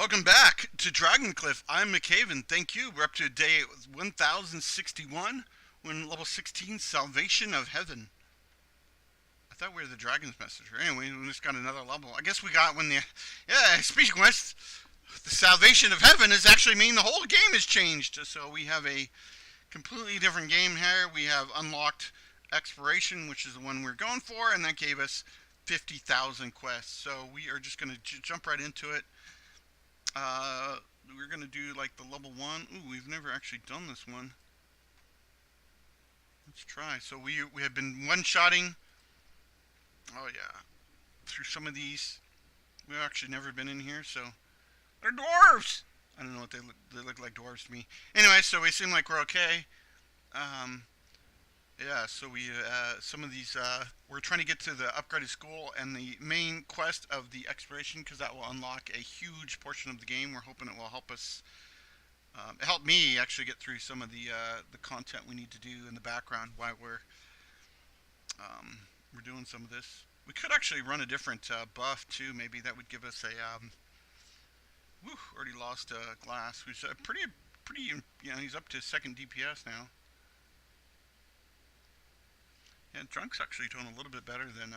Welcome back to Dragoncliff. I'm McCaven. Thank you. We're up to day 1061. We're in level 16, Salvation of Heaven. I thought we were the Dragon's Messenger. Anyway, we just got another level. I guess we got when the... Yeah, speaking of which, the Salvation of Heaven is actually mean the whole game has changed. So we have a completely different game here. We have unlocked Exploration, which is the one we're going for, and that gave us 50,000 quests. So we are just going to jump right into it. We're gonna do like the level 1. Ooh, we've never actually done this one. Let's try. So we have been one-shotting. Oh yeah, through some of these. We've actually never been in here, so they're dwarves. I don't know what they look like dwarves to me. Anyway, so we seem like we're okay. Um, Yeah, so we some of these we're trying to get to the upgraded school and the main quest of the exploration because that will unlock a huge portion of the game. We're hoping it will help us, help me actually get through some of the content we need to do in the background while we're doing some of this. We could actually run a different buff too. Maybe that would give us a whew, already lost glass. Who's pretty. You know, he's up to second DPS now. Yeah, Drunk's actually doing a little bit better than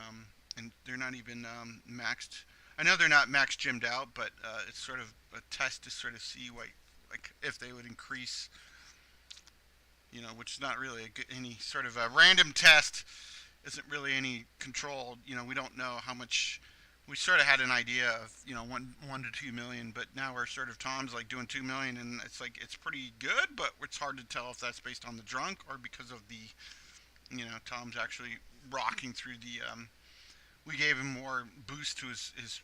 and they're not even maxed. I know they're not max gemmed out, but it's sort of a test to sort of see what, like, if they would increase. You know, which is not really any sort of a random test. Isn't really any controlled. You know, we don't know how much. We sort of had an idea of, you know, one to 2 million, but now we're sort of Tom's like doing 2 million, and it's like it's pretty good, but it's hard to tell if that's based on the drunk or because of the, you know, Tom's actually rocking through the. We gave him more boost to his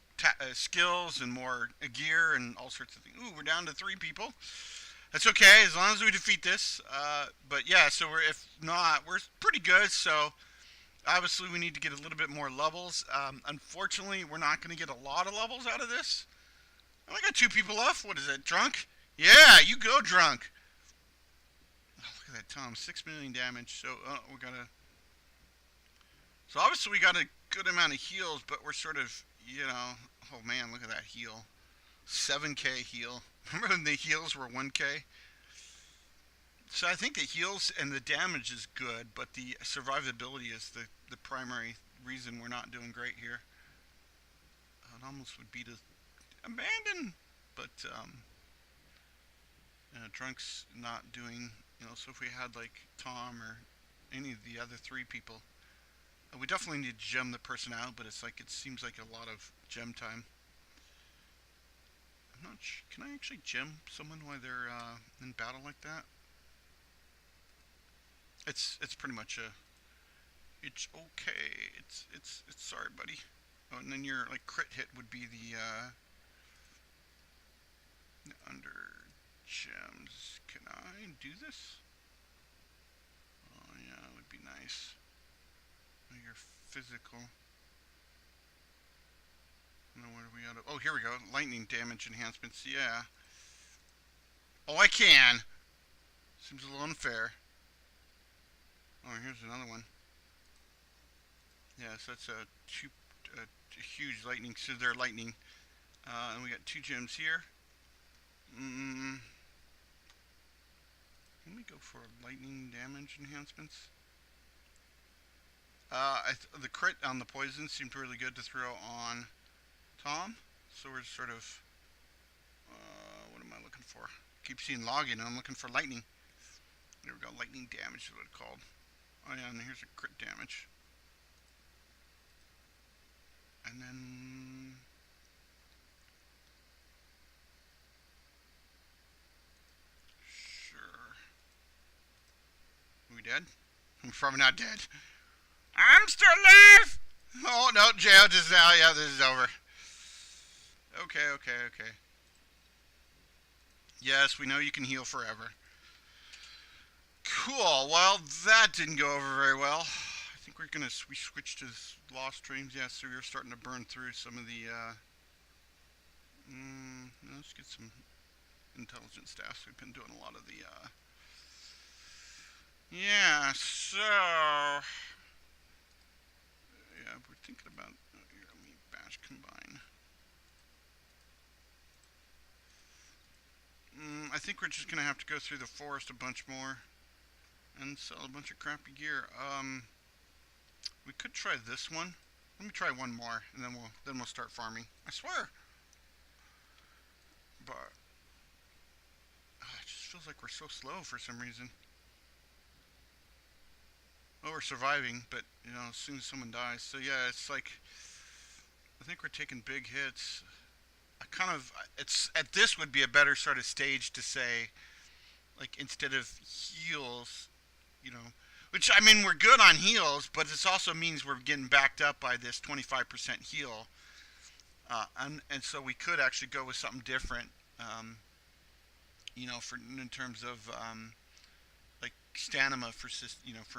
skills and more gear and all sorts of things. Ooh, we're down to 3 people. That's okay as long as we defeat this. But yeah, so if not, we're pretty good. So obviously we need to get a little bit more levels. Unfortunately, we're not going to get a lot of levels out of this. I only got 2 people left. What is it, Drunk? Yeah, you go, Drunk. Oh, look at that, Tom. 6 million damage. So we gotta. So obviously we got a good amount of heals, but we're sort of, you know. Oh man, look at that heal. 7k heal. Remember when the heals were 1k? So I think the heals and the damage is good, but the survivability is the primary reason we're not doing great here. It almost would be to abandon, but Drunk's not doing. You know, so if we had like Tom or any of the other 3 people, we definitely need to gem the person out. But it's like it seems like a lot of gem time. I'm not sure. Can I actually gem someone while they're in battle like that? It's pretty much a. It's okay. It's sorry, buddy. Oh, and then your like crit hit would be the under gems. Can I do this? Oh yeah, it would be nice. Oh, your physical. No, where are we out of? Oh, here we go. Lightning damage enhancements. Yeah. Oh, I can. Seems a little unfair. Oh, here's another one. Yeah, so that's a huge lightning. So they're lightning. And we got 2 gems here. Let me go for lightning damage enhancements. The crit on the poison seemed really good to throw on Tom. So we're sort of. What am I looking for? Keep seeing logging, and I'm looking for lightning. There we go. Lightning damage is what it's called. Oh yeah, and here's a crit damage. And then. Sure. Are we dead? We're probably not dead. I'm still alive! Oh, no, jail just now. Yeah, this is over. Okay. Yes, we know you can heal forever. Cool. Well, that didn't go over very well. I think we switched to lost streams. Yeah, so we're starting to burn through some of the. Let's get some intelligent staff. We've been doing a lot of the. Yeah. So. Yeah, we're thinking about. Here, let me bash combine. think we're just gonna have to go through the forest a bunch more and sell a bunch of crappy gear. We could try this one. Let me try one more, and then we'll start farming. I swear. But it just feels like we're so slow for some reason. Well, we're surviving, but as soon as someone dies. So yeah, it's like I think we're taking big hits. I kind of it's at this would be a better sort of stage to say, like, instead of heals, you know, which I mean we're good on heals, but this also means we're getting backed up by this 25% heal, and so we could actually go with something different, for in terms of like stamina for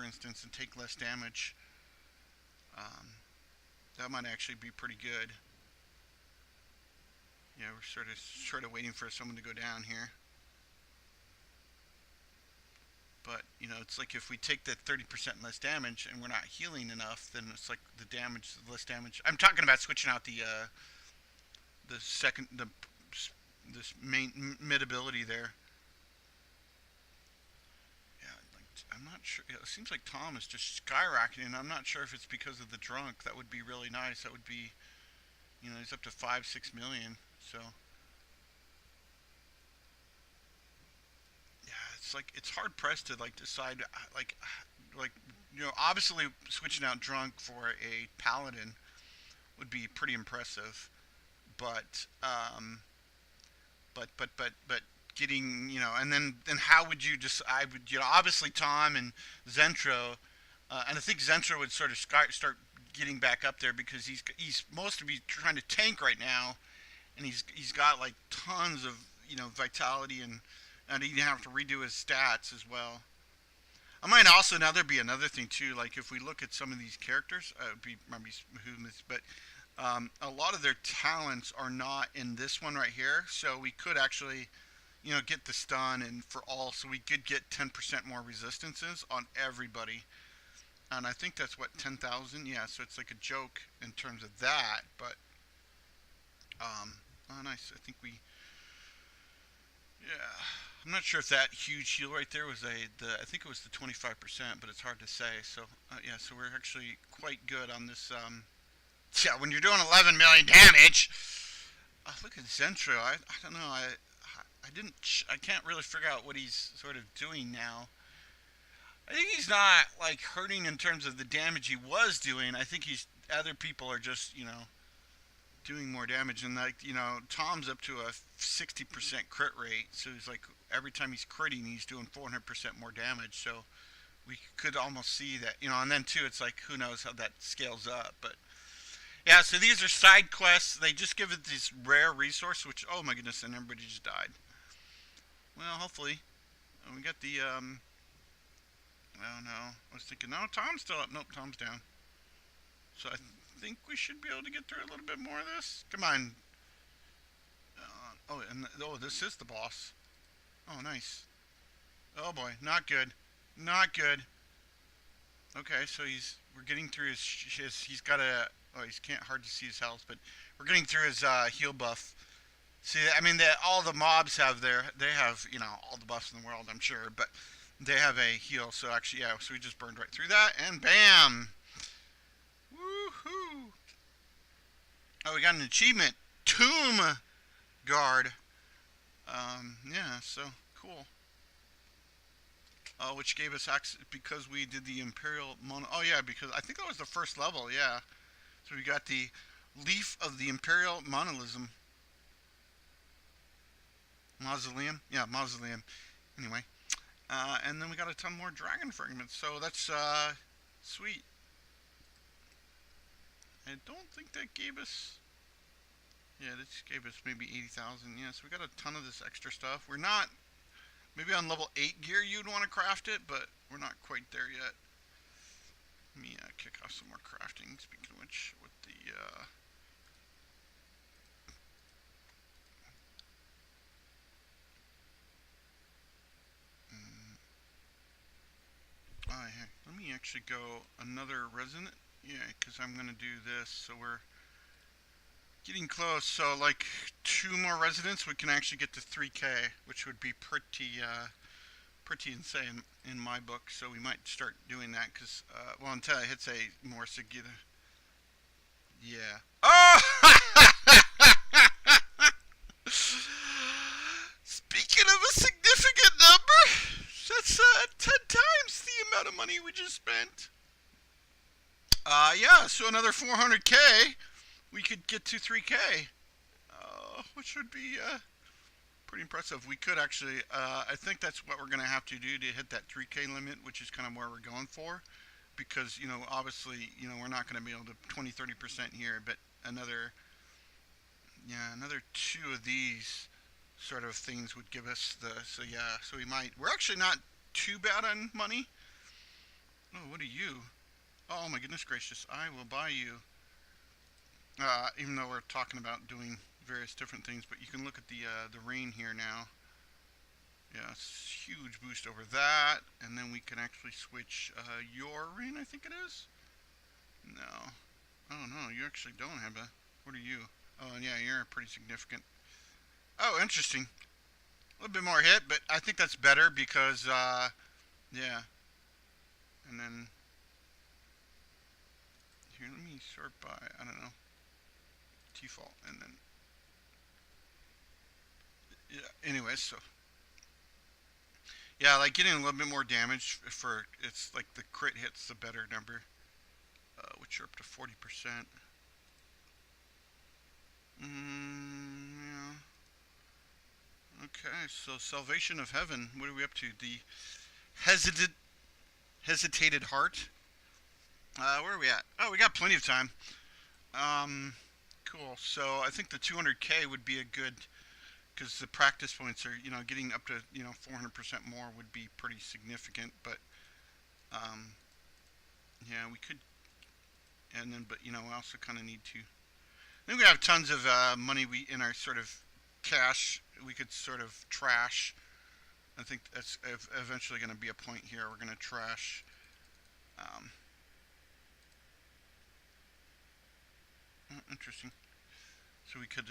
instance, and take less damage. Um, that might actually be pretty good. Yeah, we're sort of waiting for someone to go down here. But it's like if we take the 30% less damage and we're not healing enough, then it's like the less damage. I'm talking about switching out the second the this main mid ability there. Yeah, like I'm not sure. It seems like Tom is just skyrocketing. I'm not sure if it's because of the drunk. That would be really nice. That would be, he's up to 5-6 million. So yeah, it's like it's hard pressed to like decide like obviously switching out drunk for a paladin would be pretty impressive, but but getting and then how would you just I would obviously Tom and Zentro, and I think Zentro would sort of start getting back up there because he's mostly trying to tank right now, and he's got like tons of vitality, and he'd have to redo his stats as well. I might also now there'd be another thing too. Like if we look at some of these characters, it would be maybe but a lot of their talents are not in this one right here. So we could actually, get the stun and for all, so we could get 10% more resistances on everybody. And I think that's what 10,000. Yeah, so it's like a joke in terms of that. But oh nice. Yeah, I'm not sure if that huge heal right there was I think it was the 25%, but it's hard to say. So yeah, so we're actually quite good on this. Yeah, when you're doing 11 million damage. Look at Zentro. I don't know. I can't really figure out what he's sort of doing now. I think he's not like hurting in terms of the damage he was doing. I think he's other people are just doing more damage, and like Tom's up to a 60% crit rate, so he's like every time he's critting he's doing 400% more damage, so we could almost see that, and then too it's like who knows how that scales up. But yeah, so these are side quests. They just give it this rare resource, which oh my goodness, and everybody just died. Well, hopefully we got the oh no, I was thinking no, Tom's still up. Nope, Tom's down. So I think we should be able to get through a little bit more of this. Come on. This is the boss. Oh, nice. Oh boy, not good. Not good. Okay, so we're getting through he's got he's can't hard to see his health, but we're getting through his heal buff. See, I mean, all the mobs they have all the buffs in the world, I'm sure, but they have a heal. So actually, yeah, so we just burned right through that, and bam. Woohoo! Oh, we got an achievement. Tomb Guard. Yeah, so cool. Which gave us access because we did the Imperial Mono. Oh yeah, because I think that was the first level. Yeah. So we got the Leaf of the Imperial Monolithism. Mausoleum. Yeah, Mausoleum. Anyway. And then we got a ton more dragon fragments. So that's sweet. I don't think that gave us. Yeah, this gave us maybe 80,000. Yeah, so we got a ton of this extra stuff. We're not. Maybe on level 8 gear you'd want to craft it, but we're not quite there yet. Let me kick off some more crafting, speaking of which, with the. Let me actually go another resonant. Yeah, because I'm going to do this, so we're Getting close. So like 2 more residents, we can actually get to 3K, which would be pretty insane in my book. So we might start doing that because well, until it hits a more significant. Yeah. Oh! Speaking of a significant number, that's 10 times the amount of money we just spent. Yeah, so another 400K, we could get to 3K, which would be pretty impressive. We could actually, I think that's what we're going to have to do to hit that 3K limit, which is kind of where we're going for. Because, obviously, we're not going to be able to 20-30% here, but another two of these sort of things would give us so yeah, so we're actually not too bad on money. Oh, what are you? Oh my goodness gracious, I will buy you. Even though we're talking about doing various different things, but you can look at the rain here now. Yeah, it's huge boost over that, and then we can actually switch your rain, I think it is. No, oh no, you actually don't have a. What are you? Oh yeah, you're pretty significant. Oh, interesting. A little bit more hit, but I think that's better because yeah. And then here, let me sort by I don't know default, and then yeah. Anyways, so yeah, like getting a little bit more damage for it's like the crit hits the better number, which are up to 40%. Yeah. Okay, so Salvation of Heaven. What are we up to? The hesitant hesitated heart. Where are we at? Oh, we got plenty of time. Um, cool. So I think the 200K would be a good because the practice points are getting up to 400% more would be pretty significant. But um, yeah, we could, and then but we also kind of need to. I think we have tons of money we in our sort of cash we could sort of trash. I think that's eventually going to be a point here. We're going to trash. Um, Interesting. So we could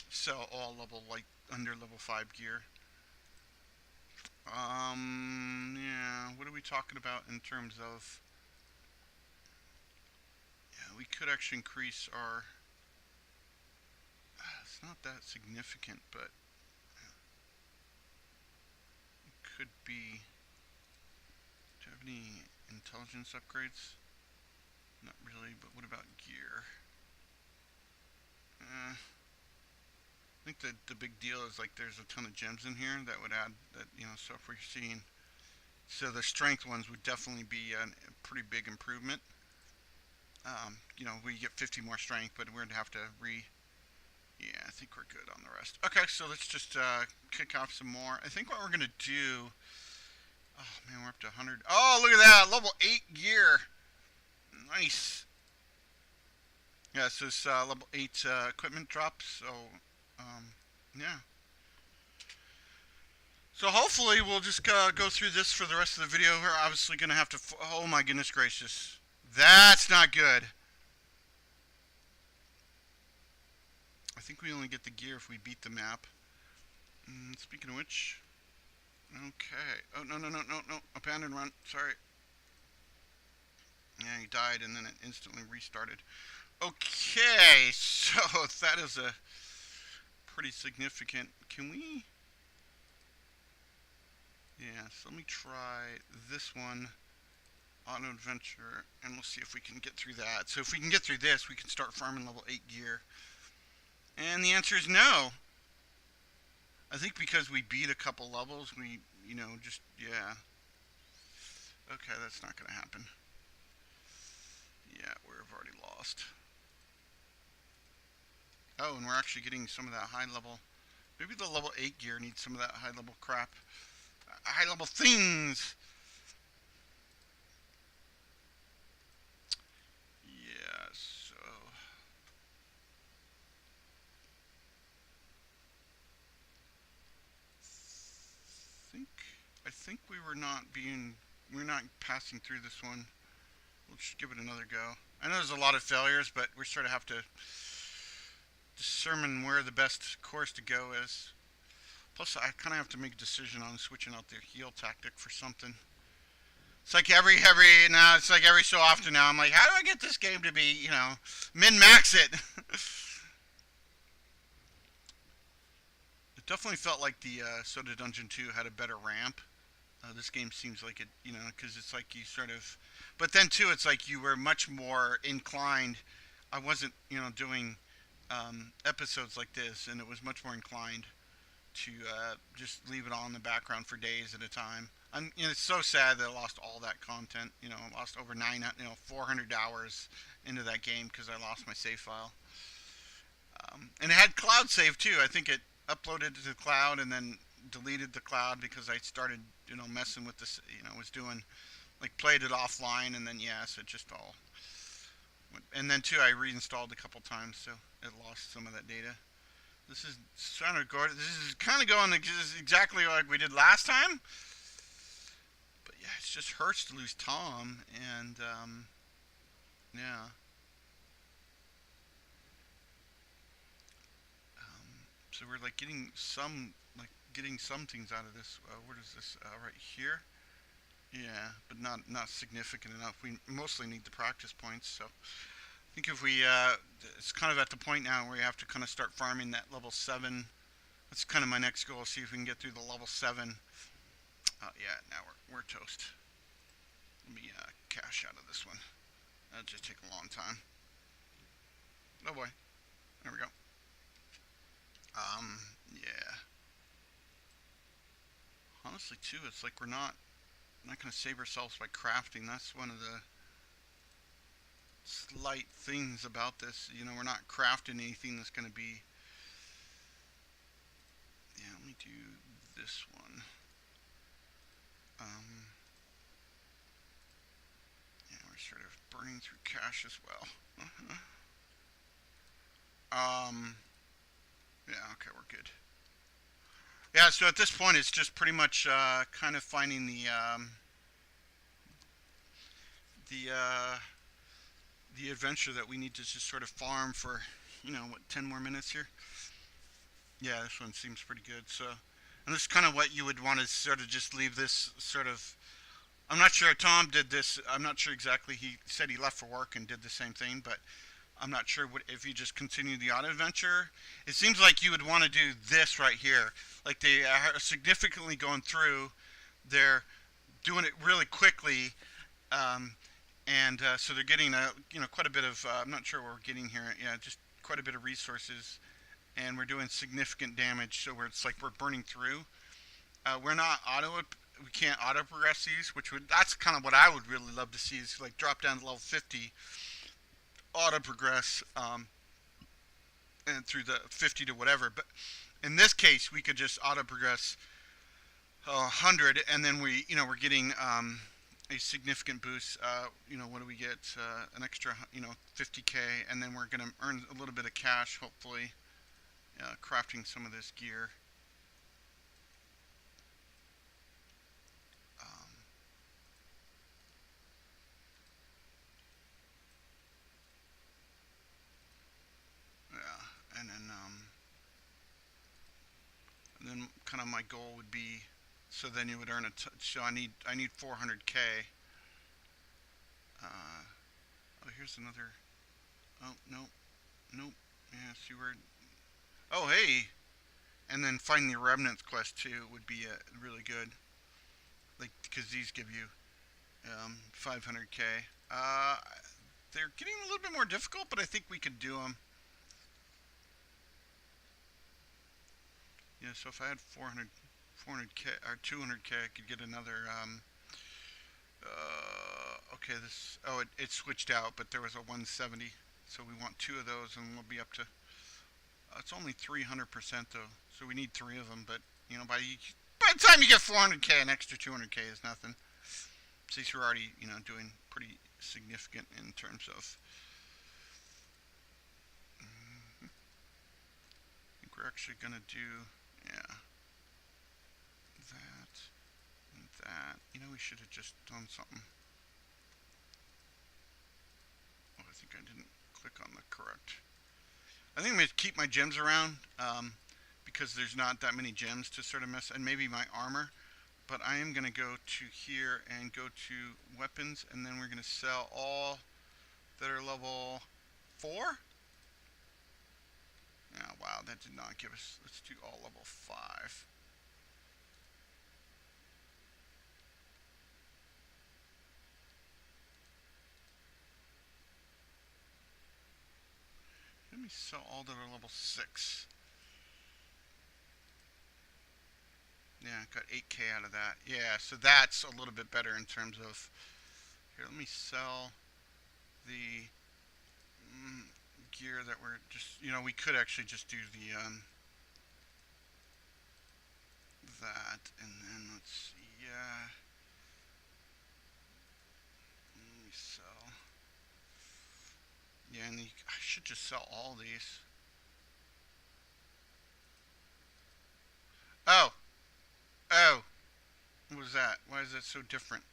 sell all level like under level 5 gear. Yeah. What are we talking about in terms of? Yeah, we could actually increase our. It's not that significant, but it could be. Do you have any intelligence upgrades? Not really, but what about gear? I think the big deal is like there's a ton of gems in here that would add that so if we're seeing so the strength ones would definitely be a pretty big improvement. We get 50 more strength, but we're gonna have to yeah, I think we're good on the rest. Okay, so let's just kick off some more. I think what we're gonna do. Oh man, we're up to 100. Oh, look at that, level 8 gear. Nice. Yeah, so it's level 8 equipment drops. So yeah. So hopefully we'll just go through this for the rest of the video. We're obviously gonna have to. Oh my goodness gracious, that's not good. I think we only get the gear if we beat the map. Speaking of which, okay. Oh no no no no no! Abandon run. Sorry. Yeah, he died and then it instantly restarted. Okay, so that is a pretty significant. Can we? Yeah, so let me try this one, Auto Adventure, and we'll see if we can get through that. So if we can get through this, we can start farming level 8 gear. And the answer is no. I think because we beat a couple levels, we, just, yeah. Okay, that's not going to happen. Yeah, we've already lost. Oh, and we're actually getting some of that high level. Maybe the level 8 gear needs some of that high level crap. High level things! Yeah, so. I think we're not passing through this one. We'll just give it another go. I know there's a lot of failures, but we sort of have to. determine where the best course to go is. Plus, I kind of have to make a decision on switching out their heal tactic for something. It's like every now. It's like every so often now. I'm like, how do I get this game to be, min max it? It definitely felt like the Soda Dungeon 2 had a better ramp. This game seems like it, because it's like you sort of, but then too, it's like you were much more inclined. I wasn't, doing episodes like this, and it was much more inclined to just leave it all in the background for days at a time. It's so sad that I lost all that content. I lost over 400 hours into that game because I lost my save file. And it had cloud save too. I think it uploaded to the cloud and then deleted the cloud because I started, messing with this. Was doing like played it offline and then so it just all. And then too, I reinstalled a couple times, so it lost some of that data. This is trying to go. This is kind of going exactly like we did last time. But yeah, it just hurts to lose Tom, and yeah. So we're like getting some things out of this. What is this? Right here. Yeah, but not significant enough. We mostly need the practice points. So I think if we, it's kind of at the point now where we have to kind of start farming that level 7. That's kind of my next goal. See if we can get through the level 7. Yeah, now we're toast. Let me cash out of this one. That'll just take a long time. Oh boy, there we go. Yeah. Honestly, too, it's like we're not gonna save ourselves by crafting. That's one of the slight things about this. We're not crafting anything that's gonna be. Yeah, let me do this one. Um, yeah, we're sort of burning through cash as well. um, yeah, okay, we're good. Yeah, so at this point, it's just pretty much kind of finding the the adventure that we need to just sort of farm for, 10 more minutes here. Yeah, this one seems pretty good. So, and this is kind of what you would want to sort of just leave this sort of. I'm not sure Tom did this. I'm not sure exactly. He said he left for work and did the same thing, but I'm not sure if you just continue the auto adventure. It seems like you would want to do this right here. Like they are significantly going through. They're doing it really quickly, and so they're getting quite a bit of. I'm not sure what we're getting here. Yeah, just quite a bit of resources, and we're doing significant damage. So where it's like we're burning through. We're not we can't auto progress these, that's kind of what I would really love to see is like drop down to level 50, auto progress, and through the 50 to whatever. But in this case, we could just auto progress 100, and then we're getting a significant boost. What do we get? An extra 50k, and then we're gonna earn a little bit of cash, hopefully, crafting some of this gear. Um, yeah, and then kind of my goal would be, so then you would earn so I need 400k. Oh, here's another. Oh no, nope. Yeah, see where. Oh hey, and then find the remnants quest too would be really good. Like because these give you 500k. They're getting a little bit more difficult, but I think we could do them. Yeah, so if I had 400k or 200k, I could get another. Okay, it switched out, but there was a 170, so we want 2 of those, and we'll be up to. It's only 300% though, so we need 3 of them. But by the time you get 400k, an extra 200k is nothing. Since you're already doing pretty significant in terms of. I think we're actually gonna do that and that. We should have just done something. Oh, I think I didn't click on the correct. I think I'm gonna keep my gems around because there's not that many gems to sort of mess, and maybe my armor. But I am gonna go to here and go to weapons, and then we're gonna sell all that are level 4. Oh, wow, that did not give us. Let's do all level 5. Let me sell all that are level 6. Yeah, got 8k out of that. Yeah, so that's a little bit better in terms of. Here, let me sell the gear that we're just. We could actually just do the that, and then let's see. Yeah, let me sell. Yeah, and I should just sell all these. Oh, oh, what was that? Why is that so different?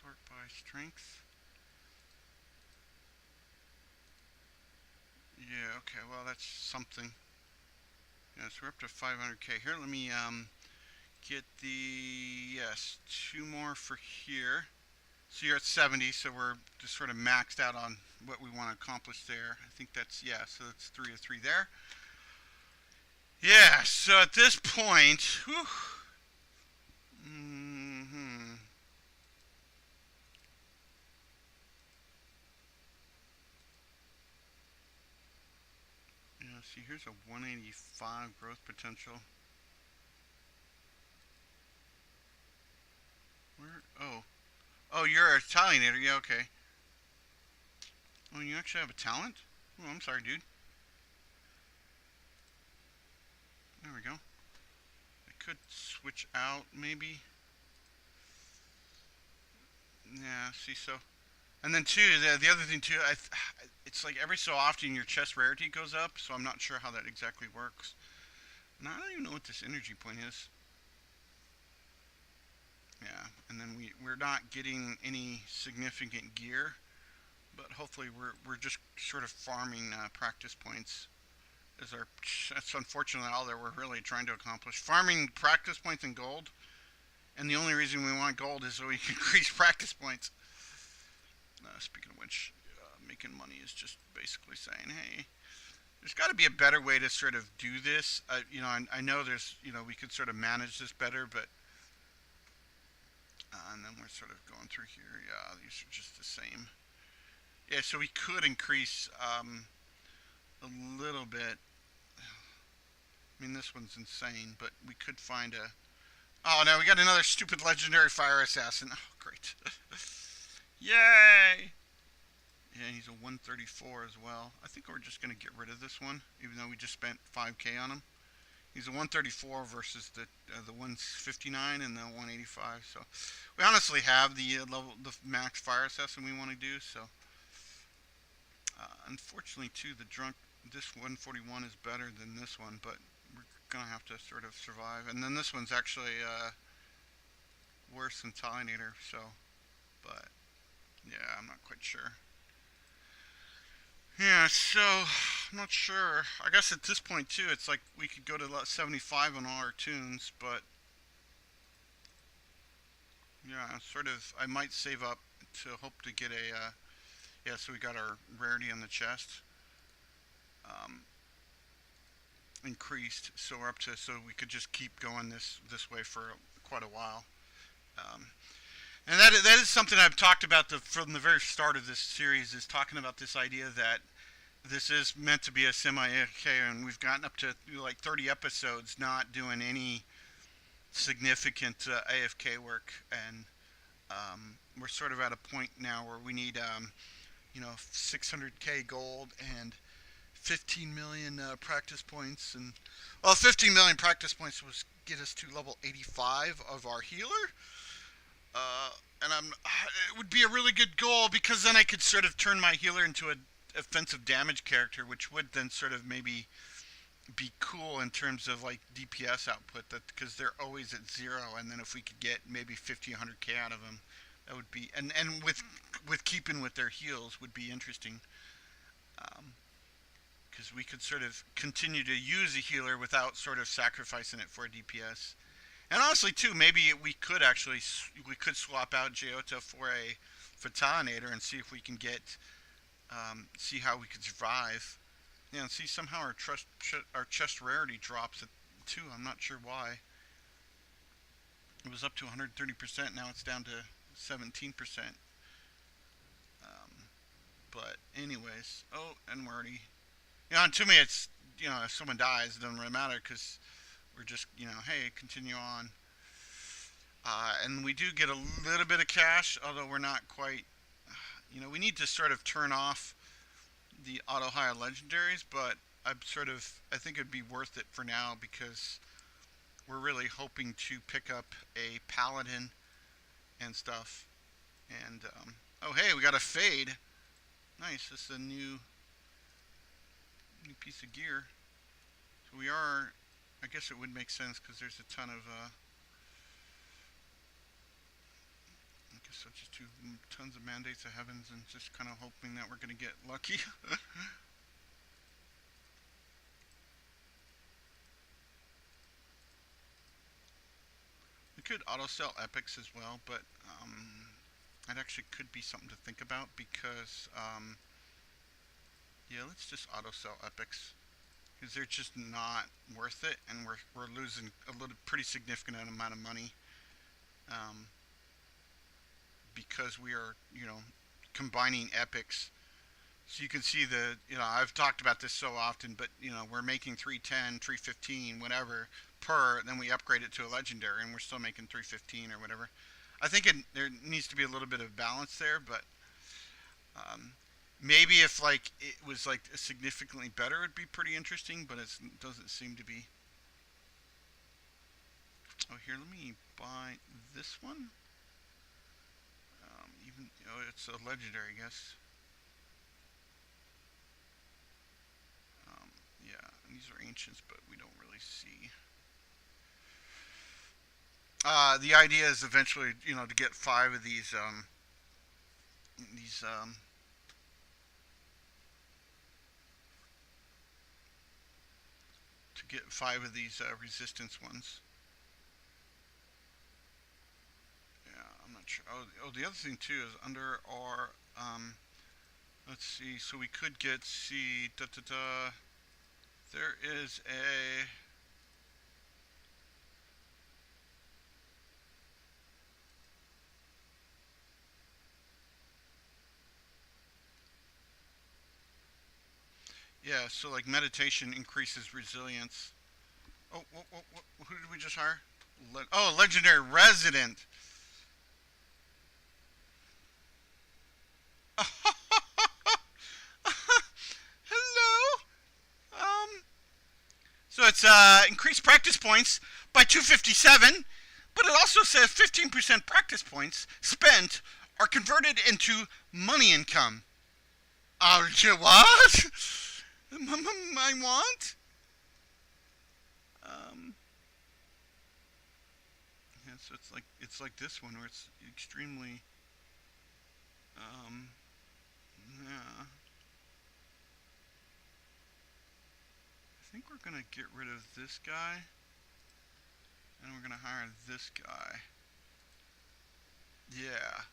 Sort by strength. Yeah, okay, well, that's something. Yeah, so we're up to 500k. Here, let me get the, yes, 2 more for here. So you're at 70, so we're just sort of maxed out on what we want to accomplish there. I think that's, yeah, so that's 3 of 3 there. Yeah, so at this point, whew, mm-hmm. Yeah, see, here's a 185 growth potential. Where? Oh. Oh, you're a Talionator. Yeah, okay. Oh, you actually have a talent? Oh, I'm sorry, dude. There we go. I could switch out, maybe. Yeah, see, so. And then, too, the other thing, too, it's like every so often your chest rarity goes up, so I'm not sure how that exactly works. And I don't even know what this energy point is. Yeah, and then we're not getting any significant gear, but hopefully we're just sort of farming practice points. Is our That's unfortunately all that we're really trying to accomplish. Farming practice points and gold, and the only reason we want gold is so we can increase practice points. Speaking of which, making money is just basically saying, hey, there's got to be a better way to sort of do this. I know there's, we could sort of manage this better, but and then we're sort of going through here. Yeah, these are just the same. Yeah, so we could increase a little bit. I mean, this one's insane, but we could find a. Oh no, we got another stupid legendary fire assassin. Oh, great! Yay! Yeah, he's a 134 as well. I think we're just gonna get rid of this one, even though we just spent 5k on him. He's a 134 versus the 159 and the 185. So we honestly have the max fire assassin we want to do. So unfortunately, too, this 141 is better than this one, but we're gonna have to sort of survive. And then this one's actually worse than Talionator. So, but yeah, I'm not quite sure. Yeah, so I'm not sure. I guess at this point too, it's like we could go to 75 on all our tunes, but yeah, sort of. I might save up to hope to get a. Yeah, so we got our rarity on the chest increased, so we're up to. So we could just keep going this way for quite a while. Um, and that is something I've talked about from the very start of this series. Is talking about this idea that this is meant to be a semi-AFK, and we've gotten up to like 30 episodes not doing any significant AFK work, and we're sort of at a point now where we need 600k gold and 15 million practice points, and 15 million practice points was get us to level 85 of our healer. And it would be a really good goal because then I could sort of turn my healer into a offensive damage character, which would then sort of maybe be cool in terms of like DPS output, that because they're always at 0, and then if we could get maybe 50, 100k out of them, That would be, and with keeping with their heals would be interesting. Um, because we could sort of continue to use a healer without sort of sacrificing it for a DPS. And honestly, too, maybe we could swap out Jyota for a Fatalinator and see if we can get see how we could survive. Yeah, and see somehow our chest rarity drops at 2. I'm not sure why. It was up to 130%. Now it's down to 17%. Um, but anyways, oh, and we're already. To me, it's if someone dies, it doesn't really matter because we're just hey, continue on. And we do get a little bit of cash, although we're not quite. We need to sort of turn off the auto hire legendaries, but I think it'd be worth it for now because we're really hoping to pick up a paladin and stuff. And oh hey, we got a fade. Nice. This is a new piece of gear. So we are. I guess it would make sense because there's a ton of. I guess I'll just do tons of mandates of heavens and just kind of hoping that we're going to get lucky. We could auto sell epics as well, but that actually could be something to think about because yeah, let's just auto sell epics because they're just not worth it, and we're losing a pretty significant amount of money because we are combining epics. So you can see I've talked about this so often, but we're making 310, 315, whatever per, then we upgrade it to a legendary, and we're still making 315 or whatever. I think there needs to be a little bit of balance there, but maybe if it was significantly better, it'd be pretty interesting. But it doesn't seem to be. Oh, here, let me buy this one. Even it's a legendary, I guess. Yeah, these are ancients, but we don't really see. The idea is eventually, to get 5 of these these to get 5 of these resistance ones. Yeah, I'm not sure. Oh, the other thing too is under our let's see. So we could get there is a. Yeah, so meditation increases resilience. Oh, who did we just hire? Legendary resident. Hello. So it's increased practice points by 257, but it also says 15% practice points spent are converted into money income. Oh, what? I want? Yeah, so it's like this one where it's extremely yeah. I think we're gonna get rid of this guy, and we're gonna hire this guy. Yeah.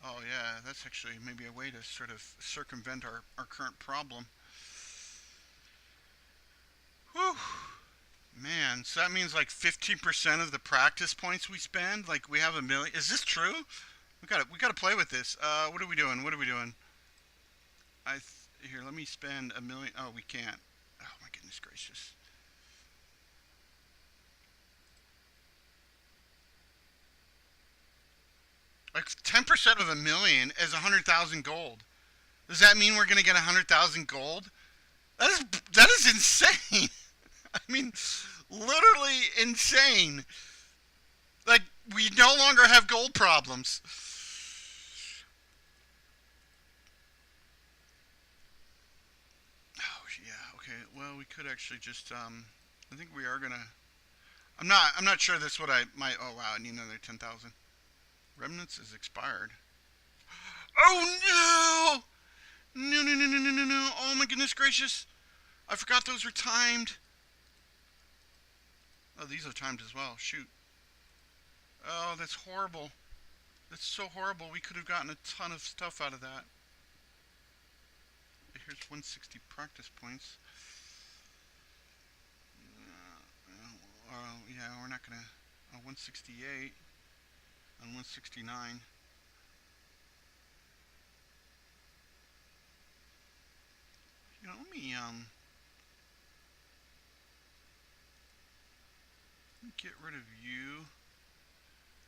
Oh yeah, that's actually maybe a way to sort of circumvent our current problem. Whew. Man, so that means 15% of the practice points we spend, we have 1,000,000. Is this true? We gotta play with this. What are we doing? What are we doing? Here, let me spend 1,000,000. Oh, we can't. Oh my goodness gracious. 10% of 1,000,000 is 100,000 gold. Does that mean we're gonna get 100,000 gold? That is insane. I mean, literally insane. We no longer have gold problems. Oh yeah, okay. Well, we could actually just I think we are gonna. I'm not sure that's what I might. Oh wow, I need another 10,000. Remnants is expired. Oh no! No, no, no, no, no, no, no. Oh my goodness gracious. I forgot those were timed. Oh, these are timed as well. Shoot. Oh, that's horrible. That's so horrible. We could have gotten a ton of stuff out of that. Here's 160 practice points. Yeah, we're not gonna. 168 and 169. Let me get rid of you,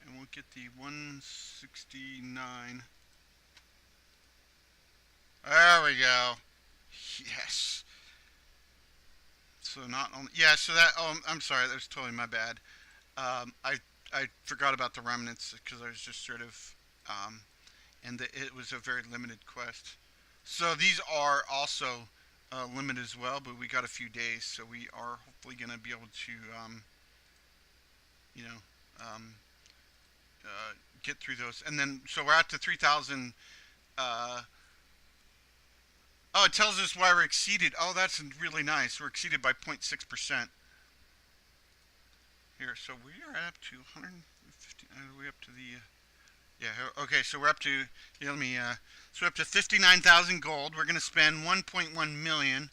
and we'll get the 169. There we go. Yes. So not only, yeah. So that, oh, I'm sorry. That was totally my bad. I forgot about the remnants because I was just sort of and it was a very limited quest. So these are also limited as well, but we got a few days, so we are hopefully going to be able to, you know, um, get through those. And then, so we're at the 3,000. Oh, it tells us why we're exceeded. Oh, that's really nice. We're exceeded by 0.6%. Here, so we are up to 150. Are we up to the? Yeah. Okay. So we're up to. Let me. So we're up to 59,000 gold. We're gonna spend 1.1 million.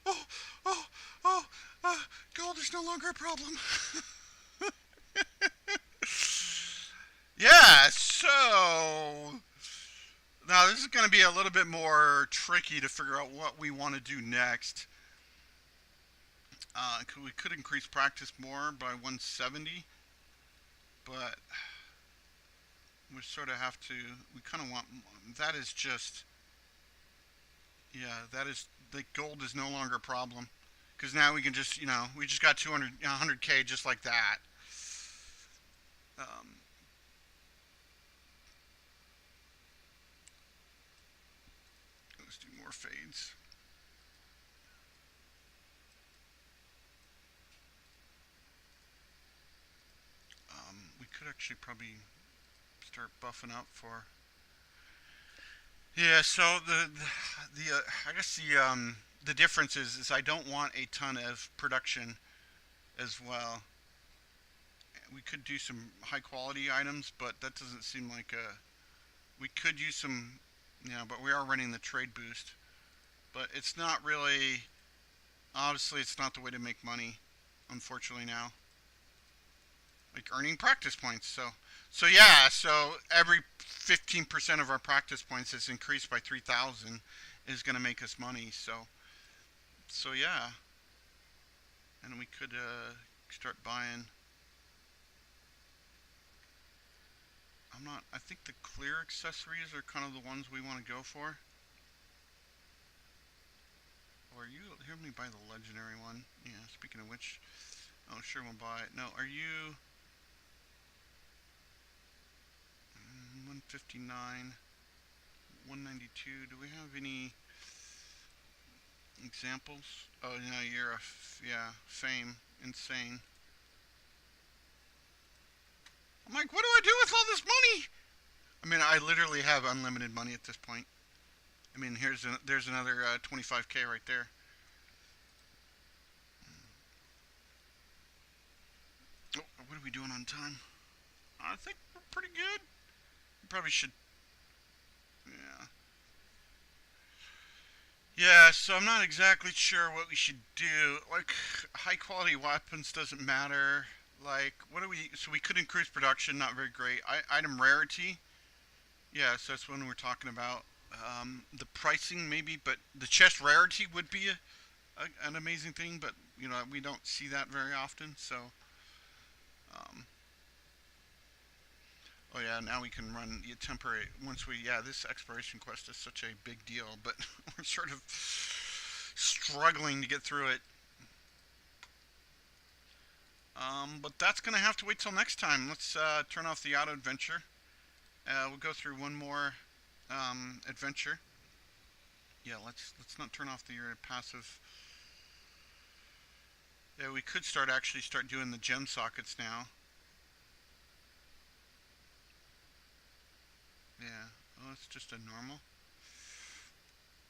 Oh. Oh. Oh. Oh. Gold is no longer a problem. Yeah. So now this is gonna be a little bit more tricky to figure out what we want to do next. We could increase practice more by 170, but we sort of have to. We kind of want. That is just. Yeah, that is. The gold is no longer a problem because now we can just. We just got 200, 100K just like that. Um, let's do more fades. We could actually probably start buffing up for. Yeah, so the I guess the difference is I don't want a ton of production as well. We could do some high quality items, but that doesn't seem like a. We could use some, but we are running the trade boost. But it's not really. Obviously, it's not the way to make money, unfortunately now. Like earning practice points. So yeah. So every 15% of our practice points is increased by 3,000 is going to make us money. So yeah, and we could start buying. I'm not. I think the clear accessories are kind of the ones we want to go for. Or you hear me buy the legendary one? Yeah. Speaking of which, oh sure we'll buy it. No, are you 159, 192? Do we have any examples? Oh no, you're a yeah fame insane. I'm like, what do I do with all this money? I mean, I literally have unlimited money at this point. I mean, there's another 25K right there. Oh, what are we doing on time? I think we're pretty good. We probably should. Yeah. Yeah, so I'm not exactly sure what we should do. Like, high quality weapons doesn't matter. Like, what do we. So we could increase production, not very great. Item rarity. Yeah, so that's when we're talking about. The pricing, maybe, but the chest rarity would be an amazing thing, but, we don't see that very often, so. Um, Oh yeah, now we can run the temporary. Once we, yeah, this exploration quest is such a big deal, but we're sort of struggling to get through it. But that's gonna have to wait till next time. Let's turn off the auto adventure. We'll go through one more adventure. Yeah, let's not turn off the passive. Yeah, we could actually start doing the gem sockets now. Yeah. Oh, it's just a normal.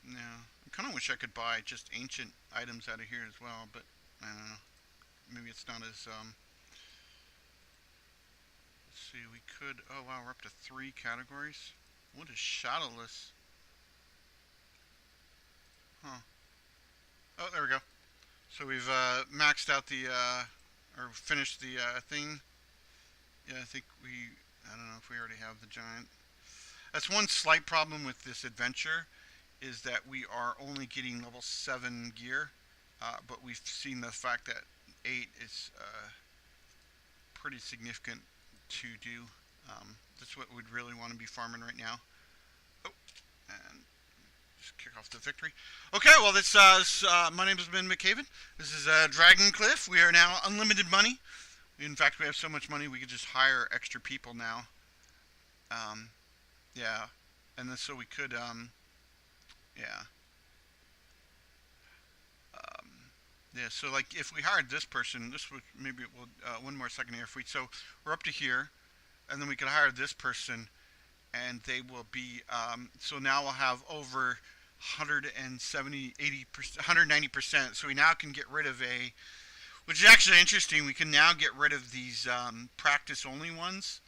Yeah. I kind of wish I could buy just ancient items out of here as well, but I don't know. Maybe it's not as let's see. We could. Oh wow, we're up to 3 categories. What is shadowless? Huh. Oh, there we go. So we've maxed out the or finished the thing. Yeah, I think we. I don't know if we already have the giant. That's one slight problem with this adventure, is that we are only getting level 7 gear, but we've seen the fact that 8 is pretty significant to do. That's what we'd really want to be farming right now. Oh, and just kick off the victory. Okay, well, my name has been McCaven. This is Dragpn. We are now unlimited money. In fact, we have so much money we could just hire extra people now. Um, yeah, and then so we could, yeah, um, yeah. So like, if we hired this person, this would maybe we'll one more second here. If we so we're up to here, and then we could hire this person, and they will be so now we'll have over 170 80% 190%, so we now can get rid of which is actually interesting. We can now get rid of these practice only ones.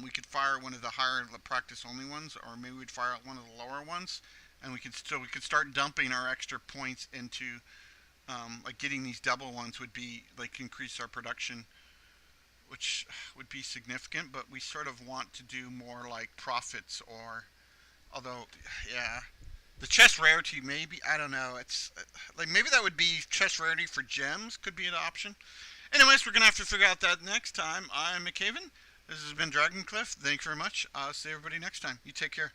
We could fire one of the higher practice only ones, or maybe we'd fire out one of the lower ones, and we could start dumping our extra points into like getting these double ones would be like increase our production, which would be significant. But we sort of want to do more like profits, or although yeah, the chest rarity maybe, I don't know. It's like maybe that would be chest rarity for gems could be an option. Anyways, we're gonna have to figure out that next time. I'm McCaven. This has been Dragpn. Thank you very much. I'll see everybody next time. You take care.